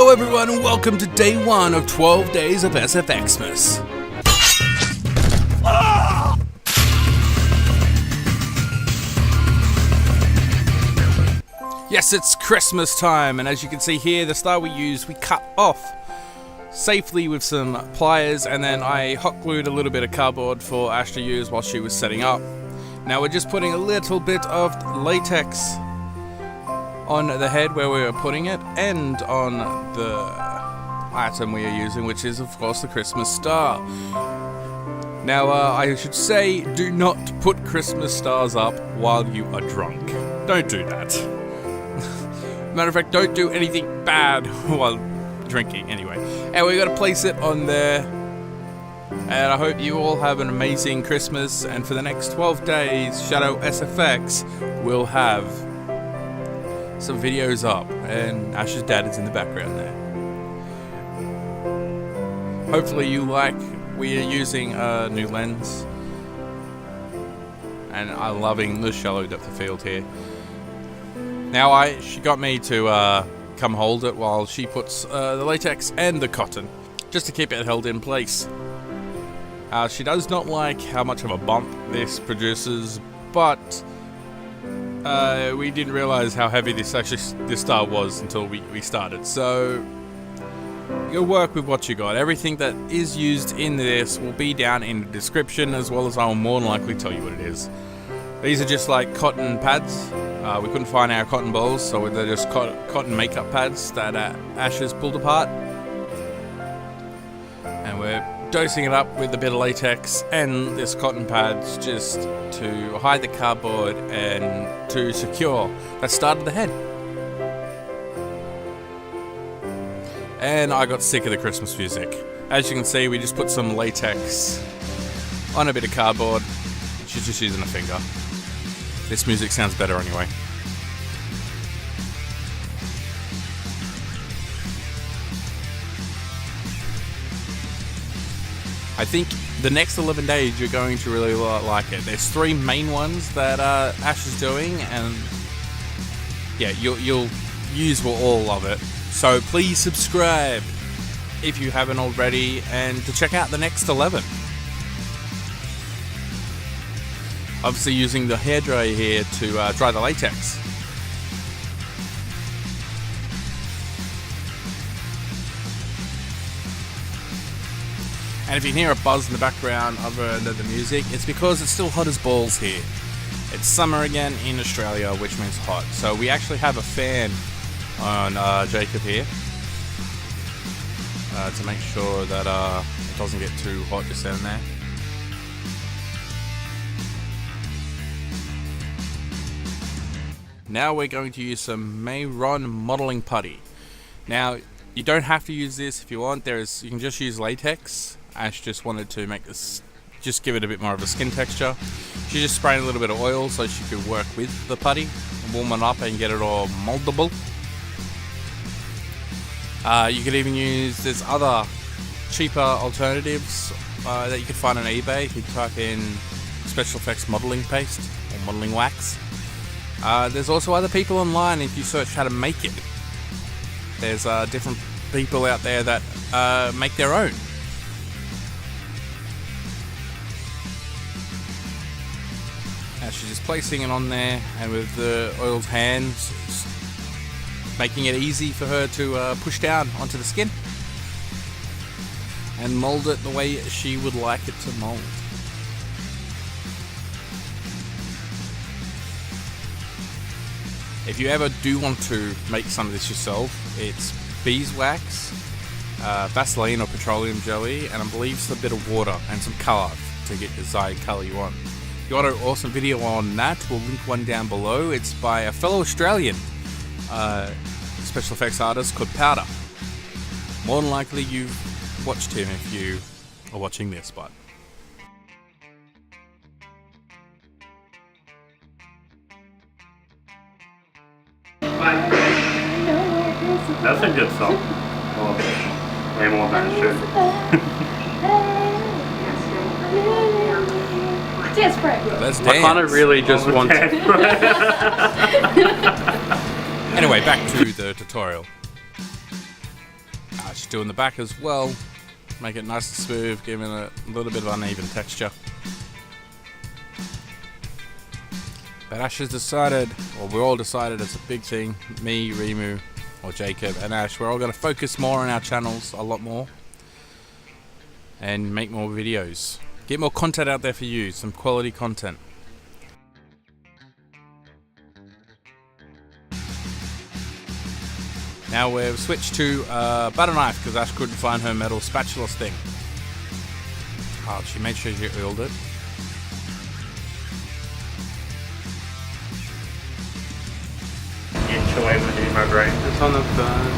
Hello everyone and welcome to day 1 of 12 days of SFXmas. Yes, it's Christmas time, and as you can see here, the star we used, we cut off safely with some pliers, and then I hot glued a little bit of cardboard for Ash to use while she was setting up. Now we're just putting a little bit of latex on the head where we were putting it, and on the item we are using, which is of course the Christmas star. Now I should say, do not put Christmas stars up while you are drunk. Don't do that. Matter of fact, don't do anything bad while drinking anyway. And we got to place it on there. And I hope you all have an amazing Christmas, and for the next 12 days, ShadowSFX will have some videos up, and Ash's dad is in the background there. Hopefully you like, we are using a new lens, and I'm loving the shallow depth of field here. Now she got me to come hold it while she puts the latex and the cotton, just to keep it held in place. She does not like how much of a bump this produces, but we didn't realize how heavy this star was until we started. So you'll work with what you got. Everything that is used in this will be down in the description, as well as I will more than likely tell you what it is. These are just like cotton pads. We couldn't find our cotton balls, so they're just cotton makeup pads that Ash has pulled apart. And we're dosing it up with a bit of latex and this cotton pads just to hide the cardboard and to secure that start of the head. And I got sick of the Christmas music. As you can see, we just put some latex on a bit of cardboard. She's just using a finger. This music sounds better anyway. I think the next 11 days you're going to really like it. There's 3 main ones that Ash is doing, and yeah, you'll use all of it. So please subscribe if you haven't already, and to check out the next 11. Obviously using the hairdryer here to dry the latex. And if you hear a buzz in the background other than the music, it's because it's still hot as balls here. It's summer again in Australia, which means hot. So we actually have a fan on Jacob here to make sure that it doesn't get too hot just down there. Now we're going to use some Mehron modeling putty. Now you don't have to use this if you want. You can just use latex. Ash just wanted to make this, just give it a bit more of a skin texture. She just sprayed a little bit of oil so she could work with the putty, warm it up and get it all moldable. You could even use, there's other cheaper alternatives that you could find on eBay if you type in SFXmas modeling paste or modeling wax. There's also other people online if you search how to make it. There's different people out there that make their own. Now she's just placing it on there, and with the oiled hands, making it easy for her to push down onto the skin and mold it the way she would like it to mold. If you ever do want to make some of this yourself, it's beeswax, Vaseline or petroleum jelly, and I believe a bit of water and some colour to get the desired colour you want. If you want an awesome video on that, we'll link one down below. It's by a fellow Australian special effects artist called Powder. More than likely you've watched him if you are watching this, but that's a good song. Well, way more than it should. Dance break. Let's dance. I kind of really just want to. Anyway, back to the tutorial. She's doing the back as well. Make it nice and smooth, giving it a little bit of uneven texture. But Ash has decided, or we all decided it's a big thing, me, Rimu, or Jacob, and Ash, we're all going to focus more on our channels, a lot more, and make more videos. Get more content out there for you, some quality content. Now we've switched to butter knife because Ash couldn't find her metal spatula thing. Oh, she made sure she oiled it. Inch away from hitting my brain. It's on the first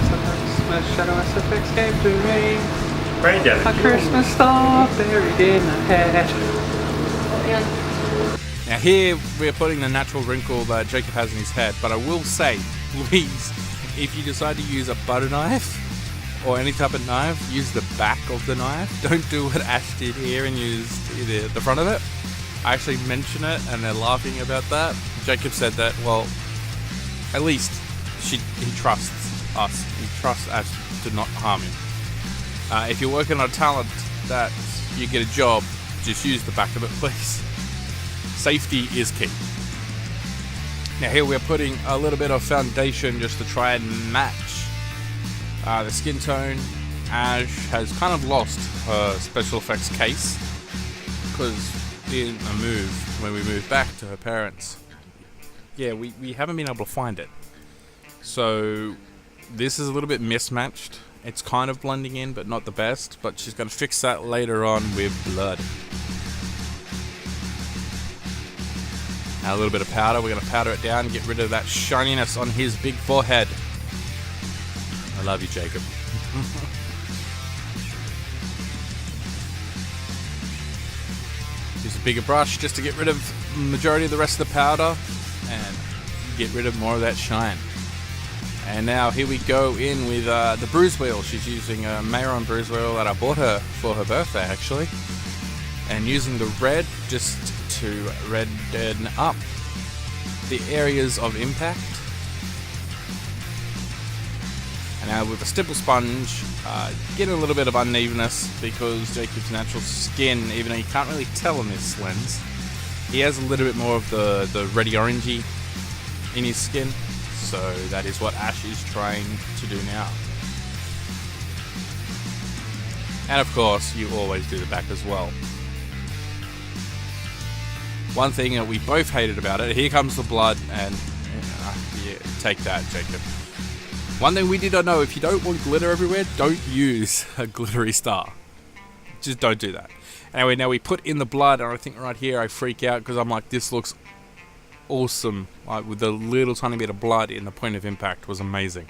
SFXmas ShadowSFX came to me. Brain damage. A Christmas star buried in a head. Now here we're putting the natural wrinkle that Jacob has in his head, but I will say, please, if you decide to use a butter knife or any type of knife, use the back of the knife. Don't do what Ash did here and use the front of it. I actually mention it and they're laughing about that. Jacob said that, well, at least he trusts us. He trusts Ash to not harm him. If you're working on a talent that you get a job, just use the back of it, please. Safety is key. Now here we're putting a little bit of foundation just to try and match the skin tone. Ash has kind of lost her special effects case because in a move, when we moved back to her parents, yeah, we haven't been able to find it. So this is a little bit mismatched. It's kind of blending in, but not the best. But she's going to fix that later on with blood. Now a little bit of powder. We're going to powder it down and get rid of that shininess on his big forehead. I love you, Jacob. Use a bigger brush just to get rid of the majority of the rest of the powder and get rid of more of that shine. And now here we go in with the Bruise wheel. She's using a Mehron Bruise wheel that I bought her for her birthday actually. And using the red just to redden up the areas of impact. And now with a stipple sponge, get a little bit of unevenness because Jacob's natural skin, even though you can't really tell in this lens, he has a little bit more of the reddy orangey in his skin. So that is what Ash is trying to do now. And of course, you always do the back as well. One thing that we both hated about it, here comes the blood, and yeah, take that, Jacob. One thing we did not know, if you don't want glitter everywhere, don't use a glittery star. Just don't do that. Anyway, now we put in the blood, and I think right here I freak out because I'm like, this looks awesome. Like with a little tiny bit of blood in the point of impact was amazing.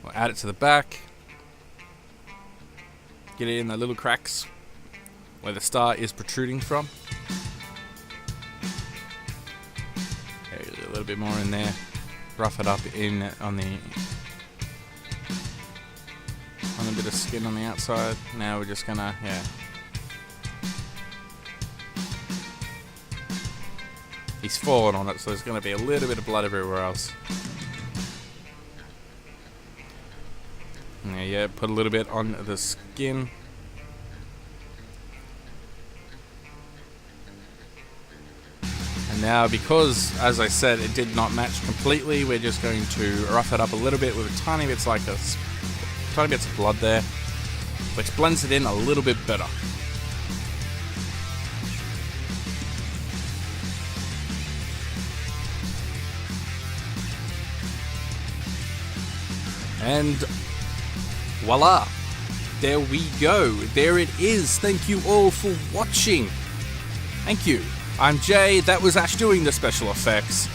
We'll add it to the back. Get it in the little cracks where the star is protruding from. A little bit more in there. Rough it up in on the bit of skin on the outside. Now we're just gonna, yeah. He's fallen on it, so there's going to be a little bit of blood everywhere else. Yeah, put a little bit on the skin. And now, because, as I said, it did not match completely, we're just going to rough it up a little bit with a tiny bits like this, tiny bits of blood there, which blends it in a little bit better. And voila, there we go. There it is. Thank you all for watching. Thank you. I'm Jay. That was Ash doing the special effects.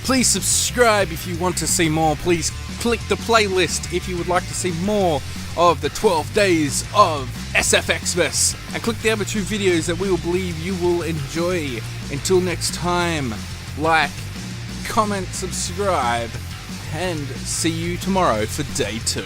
Please subscribe if you want to see more. Please click the playlist if you would like to see more of the 12 days of SFXmas. And click the other 2 videos that we will believe you will enjoy. Until next time, like, comment, subscribe, and see you tomorrow for day 2.